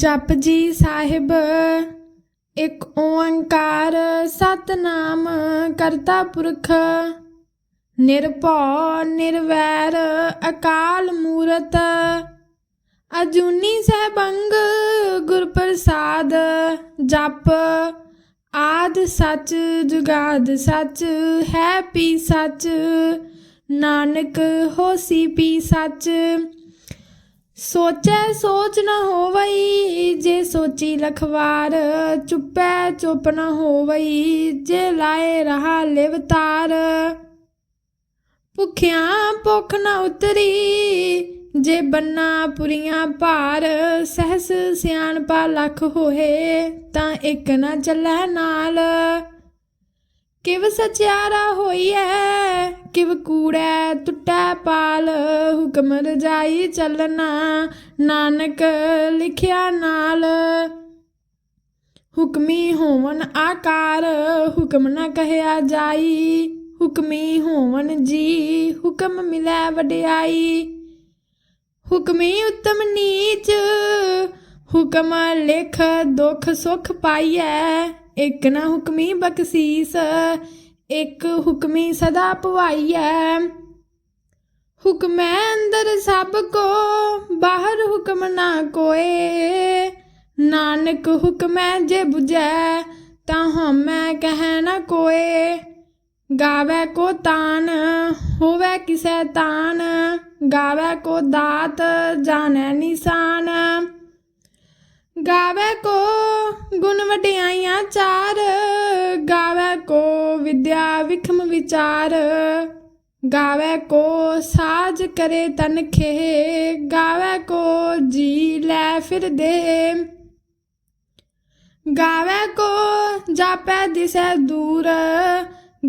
जपजी साहिब एक ओंकार सतनाम करता पुरख निरभौ निर्वैर अकाल मूरत अजूनी सहबंग गुर प्रसाद जप आद सच जुगाद सच है पी सच नानक होसी पी सच सोचै सोच न होवई जे सोची लखवार चुपै चुप न होवई जे लाए रहा लिवतार भुखिया भुख न उतरी जे बन्ना पुरियां भार सहस सियाणपा लख होए तां एक न चलै नाल किव सचियारा होईऐ किव कूड़ै टुटै पाल हुक्म रजाई चलना नानक लिखिया नाल हुक्मी होवन आकार हुक्म न कहया जाई हुक्मी होवन जी हुक्म मिलै वडियाई हुक्मी उत्तम नीच हुक्म लिख दुख सुख पाइयै एक न हुक्मी बख्शीस एक हुक्मी सदा पवाइयै हुक्मै अंदर सब को बाहर हुक्म ना कोए नानक हुक्मै जे बुझै तां हमै कहै न कोए गावै को तान होवै किसै तान गावै को दात जानै निशान गावै को गुण वडियाइयां चार गावै को विद्या विखम विचार गावै को साज करे तनखे गावै को जी लै फिर दे गावै को जापै दिसै दूर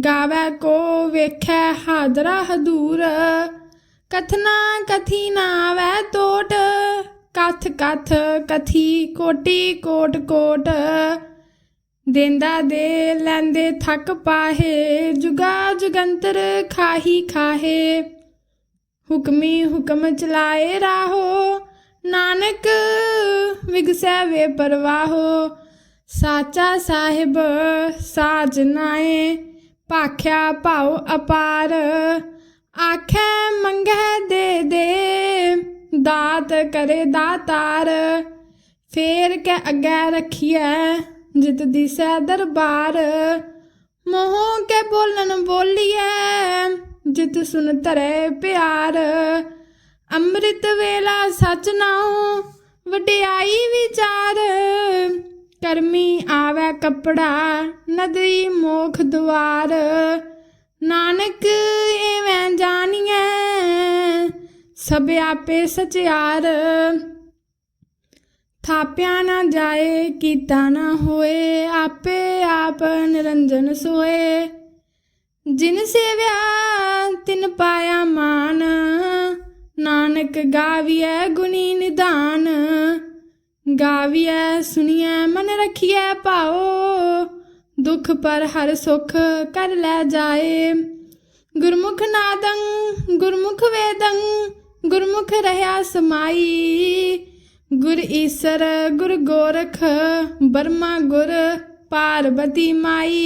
गावै को वेखै हादरा हदूर कथना कथी ना आवै तोट कथ कथ कथी कोटि कोट कोट देंदा दे लैंदे थक पाहे जुगा जुगंतर खाही खाहे हुक्मी हुक्म चलाए राहो नानक विगसै वे परवाहो साचा साहिब साज नाए भाख्या भाव अपार आखै मंगै दे दात करे दातार फेर के अग्गै रखिए जित दिसै दरबार मोह के बोलन बोलिए जित सुन धरे प्यार अमृत वेला सच नाओ वडियाई विचार करमी आवे कपड़ा नदरी मोख द्वार नानक एवं जानिए सब आपे सचियार थाप्या ना जाए कीता ना होए आपे आप निरंजन सोए जिन सेव्या तिन पाया मान नानक गाविए गुणी निधान गाविए सुनिए मन रखिए पाओ दुख पर हर सुख कर लै जाए गुरमुख नादं गुरमुख वेदं गुरमुख रहा समाई गुर ईसर गुर गोरख बर्मा गुर पार्वती माई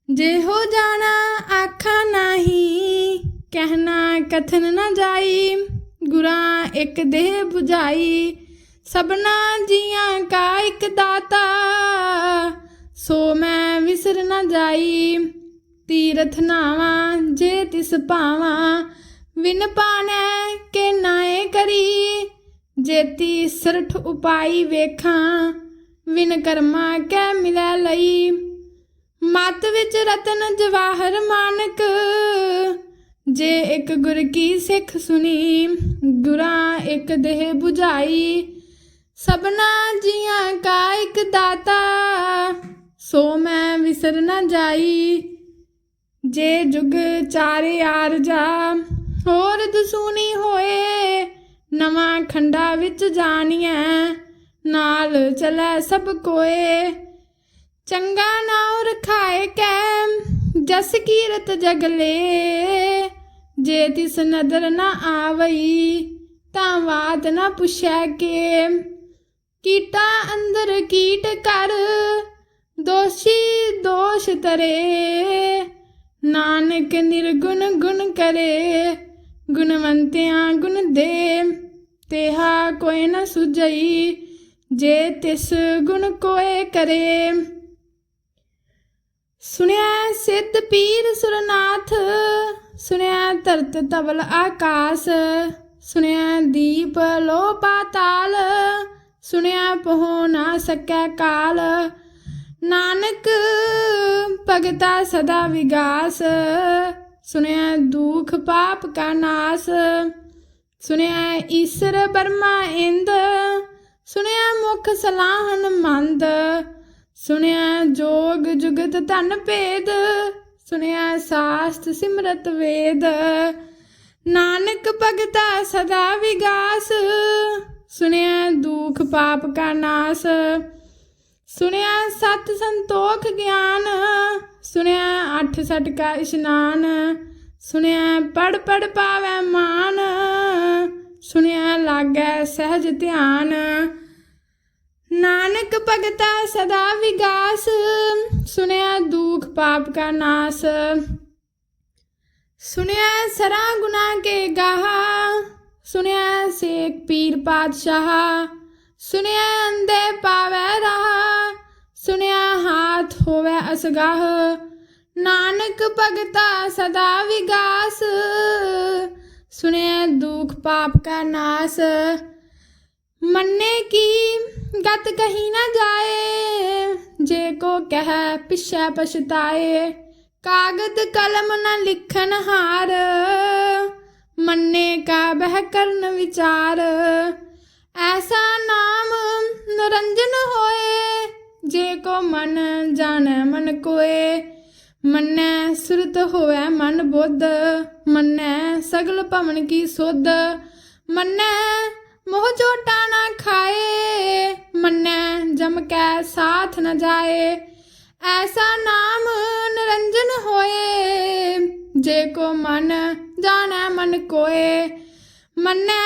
जे हो जाना आखा नाही कहना कथन न जाई गुरा एक देह बुझाई सबना जियां का एक दाता सो मैं विसर न जाई तीरथ नावा जे तिस पावा विन पाने के नाए करी जेती सरठ उपाई वेखां विन कर्मा कै मिलै लई मत विच रतन जवाहर मानक जे एक गुर की सिख सुनी गुरा एक देह बुझाई सबना जियां का एक दाता सो मैं विसर न जाई जे जुग चारे आरजा होर दसूनी होए नवां खंडा विच जानिए नाल चलै सब कोए चंगा नाउ रखाए कै जस कीरत जगले जे तिस नदर न आवई तां बात न पुछै के कीटा अंदर कीट कर दोषी दोष तरे नानक निर्गुण गुण करे गुणवंतियां गुण दे तेहा कोई न सुझई जे तिस गुण कोय करे। सुनिया सिद्ध पीर सुरनाथ सुनिया धरत धवल आकाश सुनिया दीप लो पाताल सुनिया पहो ना सकै काल नानक भगता सदा विगास सुनिया दुख पाप का नाश सुनिया ईश्वर ब्रह्मा इंद सुनिया मुख सलाहन मंद सुनिया जोग जुगत धन भेद सुनिया शास्त्र सिमरत वेद नानक भगता सदा विगास सुनिया दुख पाप का नाश सुनिया सत संतोख ज्ञान सुनिया अठ सठ का स्नान सुनिया पढ़ पढ़ पावै मान सुनिया लागै सहज ध्यान नानक भगता सदा विगास सुनिया दुख पाप का नाश सुनिया सरा गुना के गाहा सुनिया शेख पीर पातशाह सुनिया अंधे पावै राह सुनिया हाथ होवै असगाह नानक भगता सदा विगास सुनिया दुख पाप का नाश मन्ने की गत कहीं न जाए जे को कह पिछे पछताए कागद कलम न लिखन हार मन्ने का बह करन विचार ऐसा नाम निरंजन होए जे को मन जाने मन कोए मन्ने सुरत होवे मन बुद्ध मन्ने सगल भवन की सुध मन्ने मोह चोटा ना खाए मन्ने जम कै साथ न जाए ऐसा नाम निरंजन होए जे को मन जाने मन कोए मन्ने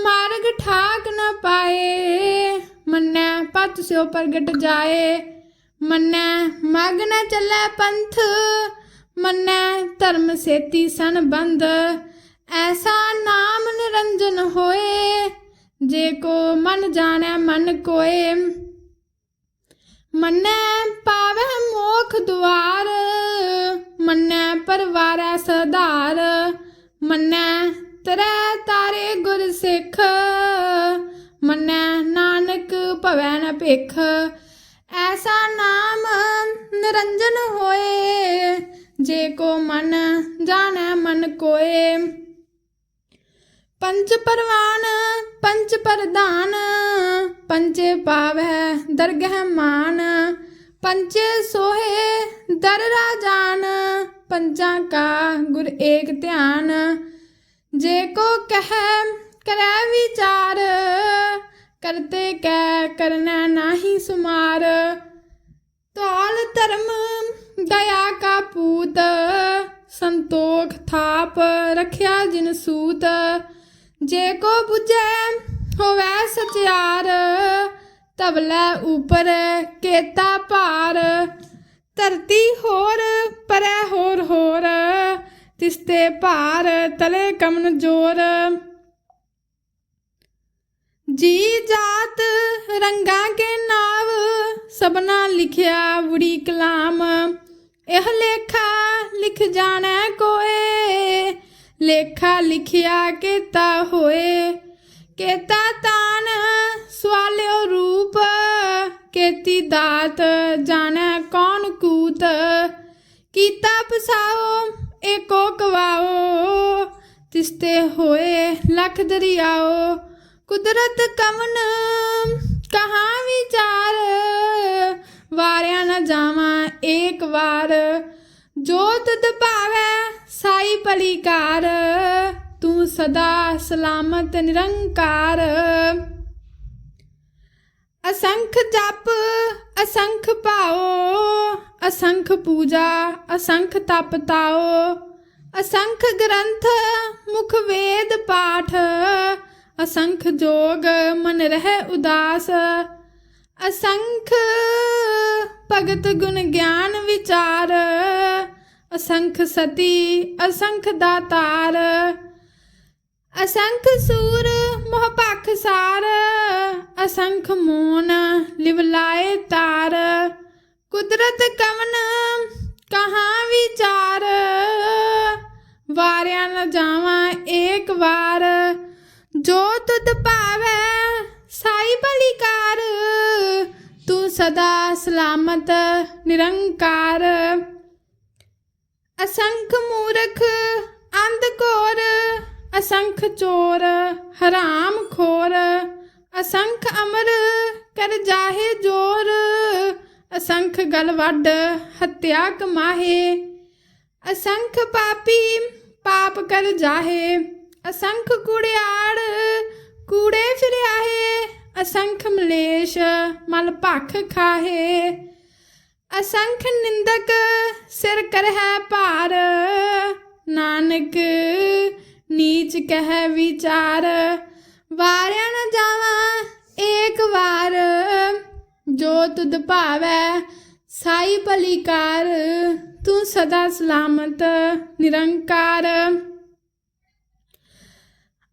मार्ग ठाक न पाए मन्ने पथ स्यो प्रगट जाए मन्ने मग न चले पंथ मन्ने धर्म सेती सन बंद ऐसा नाम निरंजन होए जे को मन जाने मन कोए मन्ने पावे मोख द्वार मन्ने परवारै सधार मन्ने तरै तारे गुर सिख मन्ने नानक भवै न भिख ऐसा नाम निरंजन होए जे को मन जाने मन कोए पंच परवान पंच प्रधान पंचे पावै दरगह मान पंचे सोहे दर राजान पंचा का गुर एक ध्यान जे को कह करे विचार करते कै करना नाही सुमार तौल धर्म दया का पूत संतोख थाप रखिया जिन सूत जे को बुझे होवै सचियार तबले ऊपर केता पार धरती होर परै होर होर तिसते पार तले कमन जोर जी जात रंगा के नाव सबना लिखिया बुरी कलाम यह लेखा लिख जाने कोए लेखा लिखिया केता होए केता तान सवाल्यो रूप केती दात जाने कौन कूत कीता पसाओ एको कवाओ तिसते होए लख दरियाओ कुदरत कवन कहाँ विचार वारिया न जावा एक बार जो तुद पावै साई पलीकार तू सदा सलामत निरंकार असंख जप असंख पाओ असंख पूजा असंख तप ताओ असंख ग्रंथ मुख वेद पाठ असंख जोग मन रह उदास असंख भगत गुण ज्ञान विचार, असंख सती असंख दातार, असंख सूर मोह पख सार, असंख मोन लिवलाए तार, कुदरत कवन कहाँ विचार, वारिया न जावा एक बार, जो तुद पावै साई बलिकार, तू सदा सलामत निरंकार, असंख मूर्ख अंधकोर, असंख चोर हराम खोर, असंख अमर कर जाहे जोर, असंख गल वड हत्या कमाहे, असंख पापी पाप कर जाहे, असंख कुड़ियाड़ कूड़े फिरियाहे, असंख मलेश मल भख खाहे, असंख निंदक सिर कर है भार, नानक नीच कह विचार, वारिया न जावा एक बार, जो तुद भावै साई भलीकार, तू सदा सलामत निरंकार,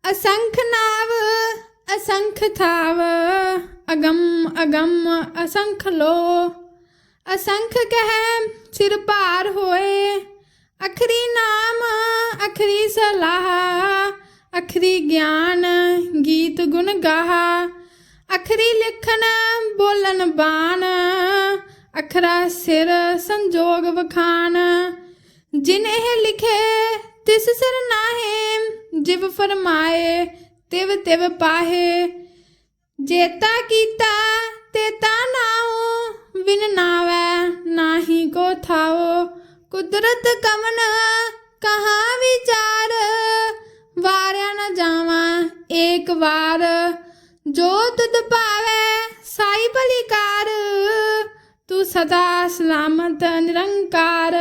असंख नाव असंख थाव, अगम अगम असंख लो, असंख कह सिर भार होए, अखरी नाम अखरी सलाह, अखरी ज्ञान गीत गुण गाहा, अखरी लिखन बोलन बान, अखरा सिर संजोग वखान, जिन्हें लिखे तिस सिर नाहे, जिव फरमाए तिव तिव पाहे, जेता कीता तेता नाओ, बिन नावै नाही को थाओ, कुदरत कवन कहाँ विचार, वारिया न जावा एक बार, जो तुद पावै साई भलीकार, तू सदा सलामत निरंकार,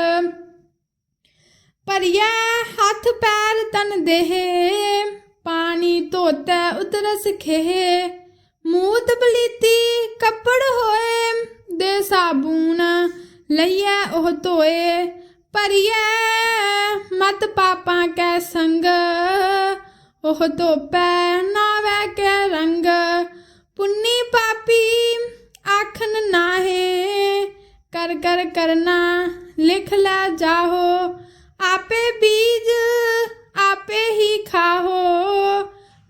भरिया हथ पैर तन देह, पानी धोतै उतरस खेह, मूत बलीती कपड़ होए, दे साबून लइयै ओह धोए, भरियै मत पापां कै संग, ओह धोपै नावै कै रंग, पुन्नी पापी आखन नाहे, कर कर करना लिख लै जाहो, आपे बीज आपे ही खाहो,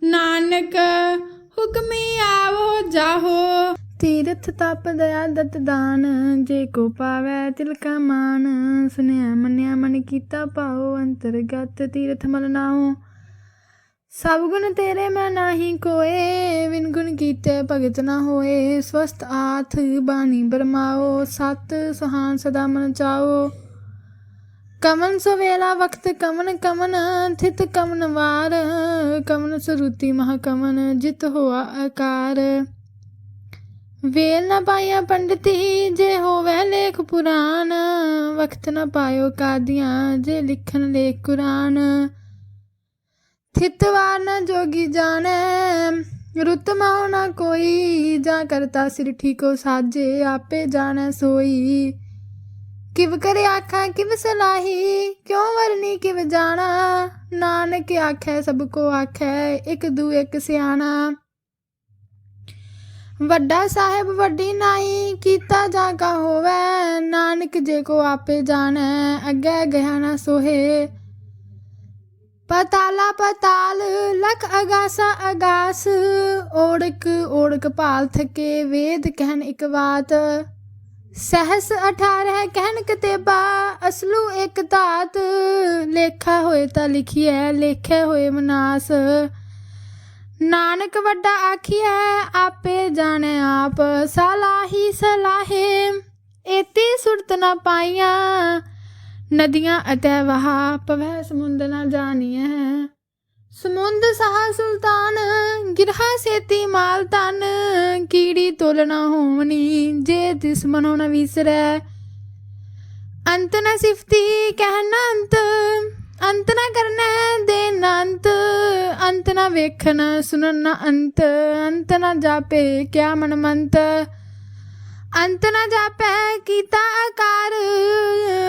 नानक हुक्मी आवो जाहो, तीरथ तप दया दत्त दान, जे को पावै तिलका मान, सुनिया मनिया मन कीता पाओ, अंतरगत तीरथ मल नाओ, सब गुण तेरे मैं नाही कोए, बिन गुण कीते भगत न होए, स्वस्थ आथ बानी बरमाओ, सत सुहान सदा मन चाओ, कमन सवेला वक्त कमन कमन, थित कमन वार, कमन सुरुति महाकमन, जित होआ आकार, वेल न पाइया पंडिती जे होवै लेख पुराण, वक्त न पायो कादियाँ जे लिखन लेख कुरान, थित वार न जोगी जाने, रुत माओ न कोई, जा करता सिर ठीको साजे, आपे जाने सोई, किव करे आखा किव सलाही, क्यों वरनी किव जाना, नानक आखै सबको आखै, एक दू एक सियाना, वड्डा साहिब वड्डी नाई, कीता जागा होवै, नानक जे को आपे जानै, अग्गै गया ना सोहे, पताला पताल लख अगासा अगास, ओड़क ओड़क पाल थके, वेद कहन इक बात, सहस 18 कहन कतेबा, असलू एक धात, लेखा होए ता लिखिए लेखे होए मनास, नानक वड्डा आखिए आपे जाने आप, सलाही सलाहे एती सुरत न पाइया, नदियां अतै वहा पवै समुंद न जानिए, समुंद सहा सुल्तान गिरहा सेती माल तन, कीड़ी तोल न होवनी जे तिस मनो न विसरै, अंत न सिफती कहना अंत न करना देना अंत न वेखन सुनन न अंत न जापे क्या मन मंत, अंत न जापै कीता आकार,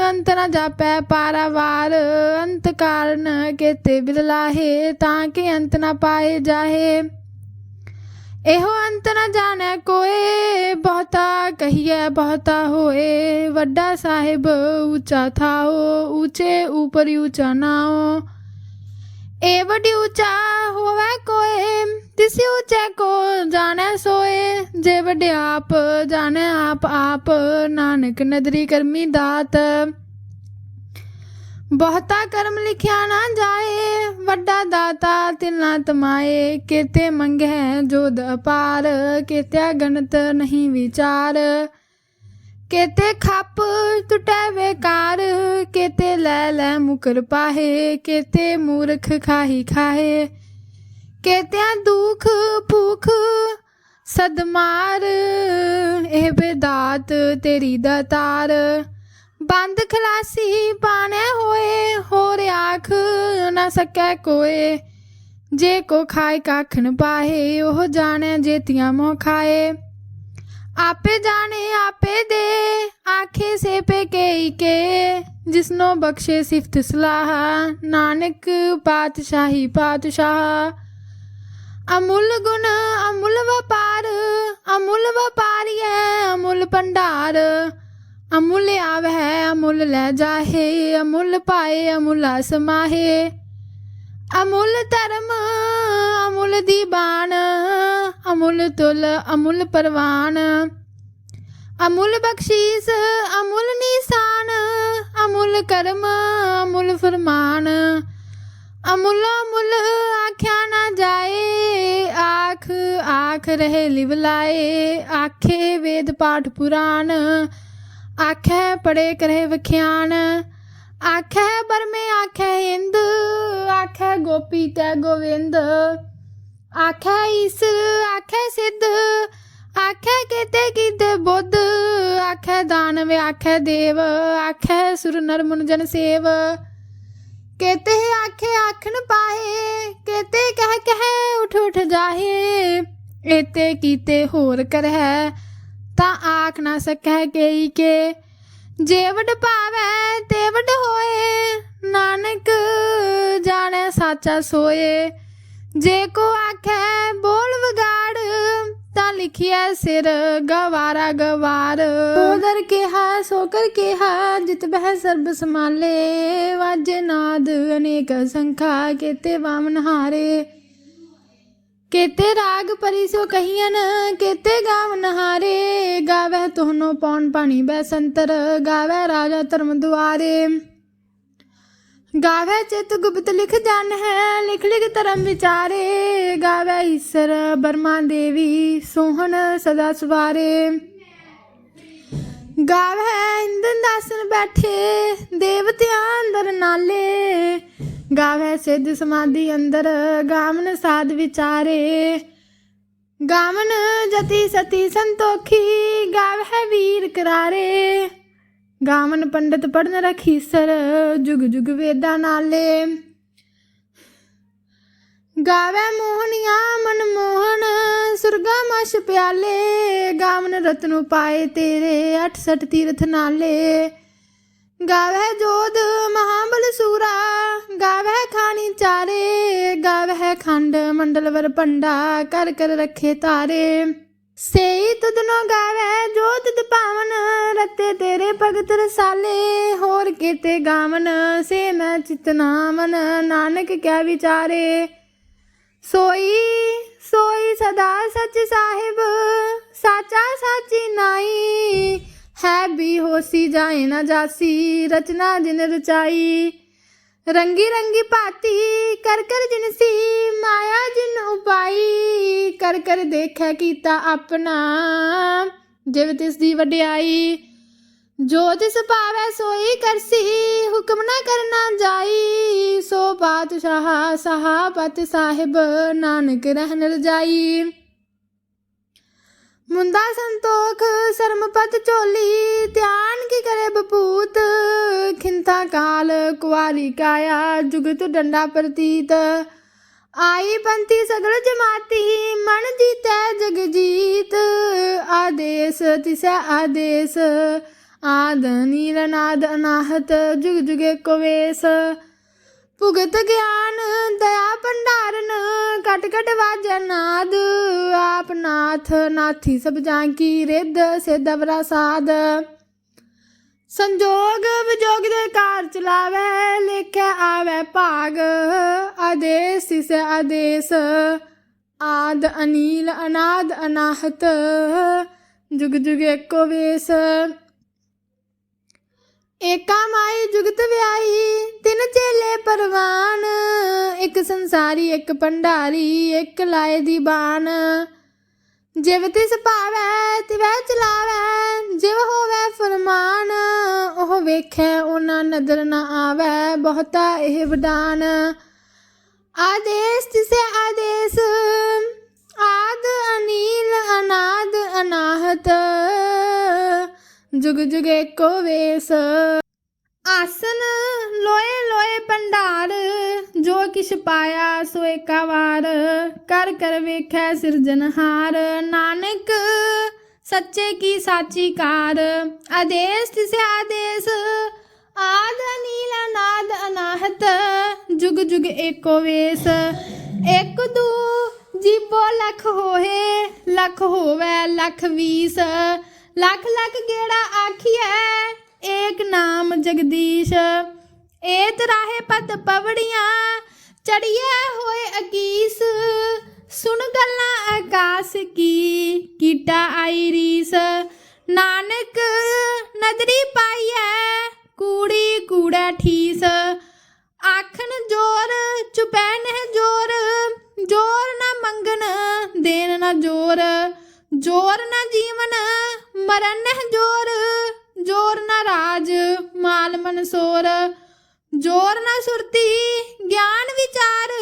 अंत न जापै पारावार। अंत कारण केते बिरलाहे, ताके अंत न पाए जाहे। एहो अंत न जाने कोए, बहुता कहिए बहुता होए। वड्डा साहिब ऊंचा थाओ, ऊंचे ऊपर ऊंचा नाओ। ए वड्डी ऊंचा होवे कोए, तिसी ऊंचे को जाने सोए। जे वड्डे आप जाने आप आप, नानक नदरी करमी दात। बहुता कर्म लिखिया ना जाए, वड्डा दाता तिल ना तमाए। केते मंगे जोध अपार, केत्या गणत नहीं विचार। केते खप टुटे बेकार, केते लै लै मुकर पाहे। केते मूर्ख खाही खाहे, केत्या दुख भूख सदमार। एह बेदात तेरी दातार, बंद खलासी पाने होए। होर आख न सकै कोए, जे को खाए कख न पाहे। ओह जाने जेतियां मोह खाए, आपे जाने आपे दे। आखे से पे के, जिसनो बख्शे सिफत सलाह। नानक पातशाही पातशाह, अमुल गुण अमुल व्यापार। अमुल व्यापारी है अमुल भंडार, अमुल आव है अमुल लै जाहे। अमुल पाए अमुल समाहे, अमुल धर्म अमुल दीवान। अमुल तुल अमुल परवान, अमुल बख्शीस अमुल निशान। अमुल कर्म अमुल फरमान, अमुल अमुल आख्या ना जाए। आख आख रहे लिवलाए, आखे वेद पाठ पुराण। आखे पढ़े करे वख्यान, आखे बरमे आखे हिंद। आखे गोपी तै गोविंद, आखे ईसर आखे सिद्ध। आखे केते कीते बुद्ध, आखे दानव आखे देव। आखे सुर नर मुन जन सेव, केते आखे आखन पाहे। केते कह उठ उठ जाहे, एते कीते होर करह। ता आख ना सकह केई के, जे वड पावै ते वड होए। नानक जाने साचा सोए, जे को आखै बोल विगाड़। ता लिखिया सिर गवारा गवार। सोदर केहा सोकर केहा, जित बह सर्ब समाले। वाजे नाद अनेक संखा, केते वामन हारे। केते राग परिसो कहियन, केते गावन हारे। गावह तोहनो पौन पानी बैसंतर, गावह राजा धर्म दुआरे। गावह चित गुप्त लिख जान है, लिख लिख धर्म विचारे। गावह ईसर बर्मा देवी, सोहन सदा सवारे। गावह इंदन दासन बैठे, देवतियां अंदर नाले। गावह सिद्ध समाधि अंदर, गावन साध विचारे। गावन जति सती संतोखी, गावह वीर करारे। गावन पंडित पढ़न रखीसर, जुग जुग वेदा नाले। गावह मोहनिया मनमोहन, सुरगा मश प्याले। गावन रत्न पाए तेरे, 68 तीर्थ नाले। गावह जोध महाबल सूरा, गावह खानी चारे। गावह खंड मंडल वर पंडा, कर कर रखे तारे। सेई तुदनो गावह जो तुद पावन, रते तेरे भगत रसाले। होर केते गावन से मैं चितना मन, नानक क्या विचारे। सोई सोई सदा सच साहिब, साचा साची नाई। है भी होसी जाए ना जासी, रचना जिन रचाई। रंगी रंगी भाती कर कर जिनसी, माया जिन उपाई। कर कर देखै कीता अपना, जिव तिस दी वड्याई। जो तिस पावै सोई करसी, हुक्म ना करना जाई। सो पातशाह सहापत साहिब, नानक रहन रजाई। मुंदा संतोख शर्मपत चोली, ध्यान की करे बपूत। खिंता काल कुआरी काया, जुगत डंडा प्रतीत। आई पंथी सगल जमाती, मन जीतै जग जीत। आदेश तिसै आदेश आद नील अनाद अनाहत जुग जुग एको वेश भुगत ज्ञान दया भंडारन कट कट वाजै नाद आप नाथ नाथी सब जांकी रिद सिद्ध अवरा साध संजोग विजोग दे कार चलावै लेखै आवै भाग आदेश तिसै आदेश आद अनील अनाद अनाहत जुग जुग एको वेश एका माई जुगत व्याई तिन चेले परवान एक संसारी एक भंडारी एक लाए दी बान जिव तिस पावै तिवै चलावै जिव होवै फरमान ओह वेखै ओना नदर ना आवै बहुता एह वरदान आदेश तिसै आदेश आद अनील अनाद अनाहत जुग जुग एको वेश आसन लोए लोए भंडार जो किश पाया सो एका वार कर कर वेखै सिरजनहार नानक सच्चे की साची कार आदेश तिसै आदेश आद अनील अनाद अनाहत जुग जुग एको वेश एक दू जीबो लख होए लख होवै लख वीस लख लख गेड़ा आखिए एक नाम जगदीश एत राहे पत पवड़ियां चढ़िए होए अकीस सुन गल्लां आकाश की कीटा आई रीस नानक नदरी पाइए कूड़ी कूड़ा ठीस आखन जोर चुपैन है जोर जोर ना मंगन देन ना जोर जोर ना जीवन मरन है जोर जोर ना राज माल मनसोर जोर ना सुरती ज्ञान विचार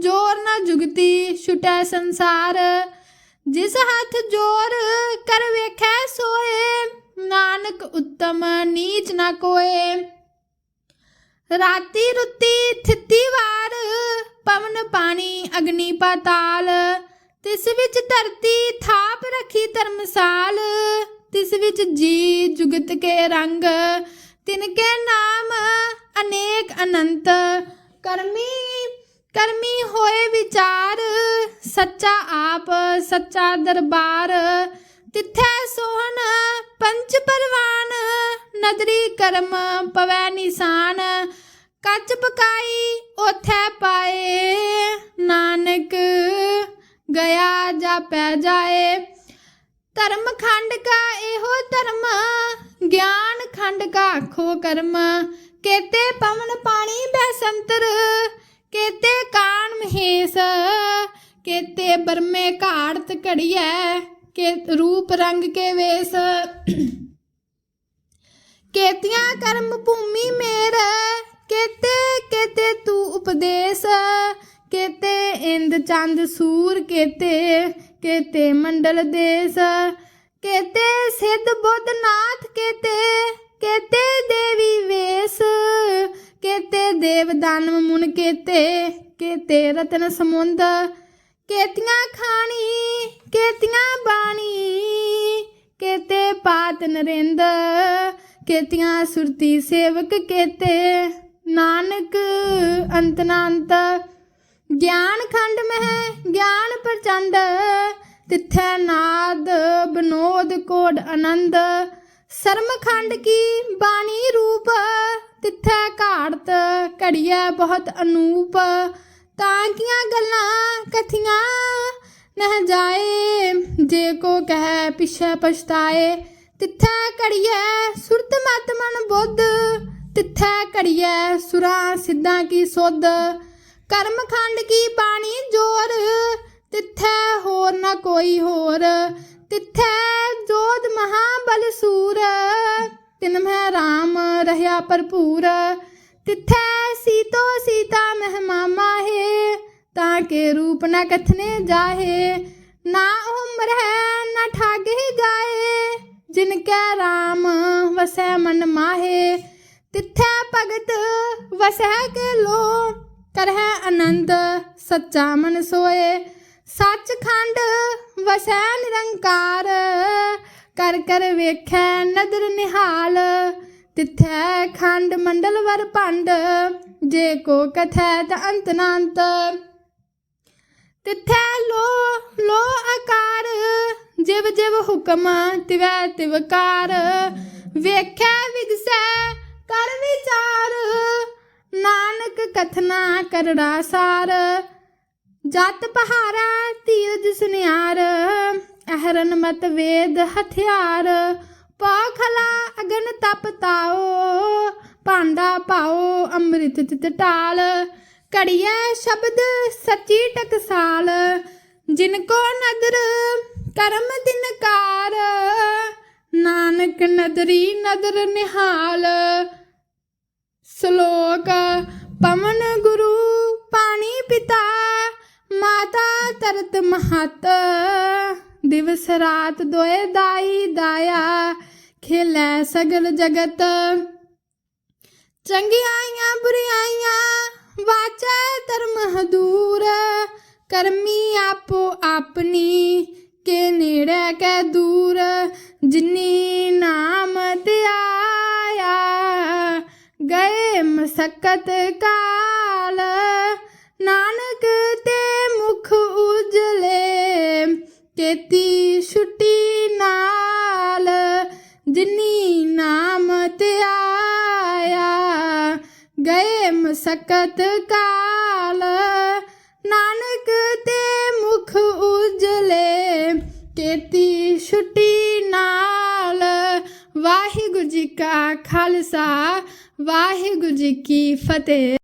जोर ना जुगती छुटै संसार जिस हाथ जोर कर वेखै सोए नानक उत्तम नीच ना कोए राती रुती थिती वार पवन पानी अग्नि पाताल तिस विच धरती थाप रखी धर्मसाल तिस विच जी जुगत के रंग तिनके नाम अनेक अनंत कर्मी कर्मी होए विचार सच्चा आप सच्चा दरबार तिथै सोहन पंच परवान नदरी कर्म पवै निशान कच पकाई ओथै पाए नानक गया जापै जाए धर्म खंड का एहो धर्म ज्ञान खंड का खो कर्म केते पवन पानी बैसंतर केते कान महेश केते बरमे घाड़त घड़िया के रूप रंग के वेश केतियां कर्म भूमि मेर केते केते तू उपदेश केते इंद चंद सूर केते केते मंडल देश केते सिद्ध बुद्ध नाथ केते केते देवी वेश केते देव दानव मुन केते केते रतन समुंद केतियां खानी केतियां बाणी केते पात नरेंद केतियां सुरती सेवक केते नानक अंत ना अंत ज्ञान खंड में है ज्ञान प्रचंड तिथै नाद विनोद कोड आनंद शर्म खंड की बाणी रूप तिथै घाड़त घड़िया बहुत अनूप तांकियां गल्लां कथियां नह जाए जे को कह पिछे पछताए तिथै घड़िया सुरत मत मन बुद्ध तिथै घड़िया सुरा सिद्धां की सुध कर्म खंड की बाणी जोर तिथै होर न कोई होर तिथै जोध महाबल सूर तिन में राम रहया भरपूर तिथै सीतो सीता महमा माहे ताके रूप न कथने जाहे ना उम्र है न ठागे जाए जिनके राम वसै मन माहे तिथै भगत वसै के लो करह आनंद सच्चा मन सोए सचखंड वसै निरंकार कर कर वेखै नदर निहाल तिथै खंड मंडल वर भंड जे को कथै त अंत ना अंत तिथै लो लो आकार जिव जिव हुक्म तिवै तिवकार वेखै विगसै कर विचार नानक कथना करड़ा सार जत पहारा तीरज सुनियार अहरन मत वेद हथियार पौखला अगन तप ताओ भांडा पाओ अमृत तित टाल कड़िया शब्द सच्ची टकसाल जिनको नदर करम दिनकार नानक नदरी नदर निहाल श्लोक पवन गुरु पानी पिता माता तरत महत दिवस रात दोए दाई दाया खेलै सगल जगत चंगियाइयां बुरियाइयां वाचै धर्म दूर करमी आपो अपनी के नेड़े कै दूर जिन्नी नाम ते आया गए मसक्कत काल नानक ते मुख उजले केती छुट्टी नाल जिन्नी नाम ते आया गए मसक्कत काल नानक ते मुख उजले केती छुट्टी नाल वाहिगुरु जी का खालसा वाहिगुरु जी की फतेह।